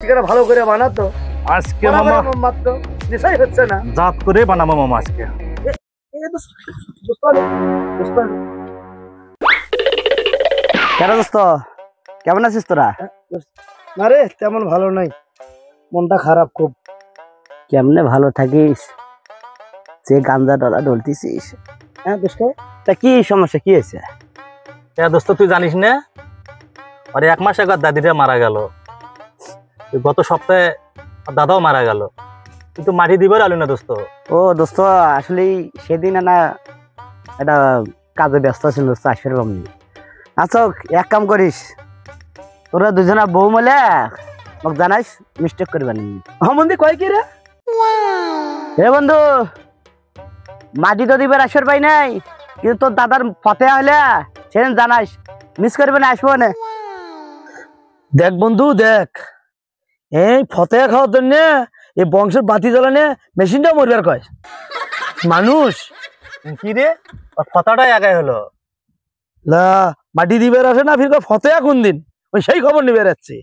ঠিকানা ভালো করে বানাতো আজকে মামা মাত্র নেশাই হচ্ছে না। জাত করে বানাবো মামা আজকে। কেন দোস্ত কেমন আছিস তোরা? না রে তেমন ভালো নাই, মনটা খারাপ খুব। কেমনে ভালো থাকিস, যে গাঞ্জা ডলা ডলতিছিস? হ্যাঁ দোস্ত, তা কি সমস্যা, কি হয়েছে? দোস্ত তুই জানিস না, আরে 1 মাস আগে দাদিটা মারা গেল, গত সপ্তাহে দাদাও মারা গেল, কিন্তু মাটি দিবার আলু না দোস্ত। ও দোস্ত, আসলে সেদিন না একটা কাজে ব্যস্ত ছিল দোস্ত, আসবে পামনি। আচ্ছা এক কাম করিস, তোরা দুজনা বউ মিলে মোক জানাইস, মিস্টেক করবা নি। মন্দি কয় কি রে? হে বন্ধু, মাটি তো দিবার আসর পাই নাই, কিন্তু তোর দাদার ফতে হলে সেদিন জানাইস, মিস করবে না, আসবো না। দেখ বন্ধু দেখ, এই ফতে খাওয়ার জন্য এই বংশের বাতি জ্বালানে মেশিনটাও মরবার কয় মানুষ। কি রে, কথাটাই আগে হলো। লা মাটি দিবার আসে না, ফির ফতে কোন দিন ওই সেই খবর নিবে যাচ্ছে।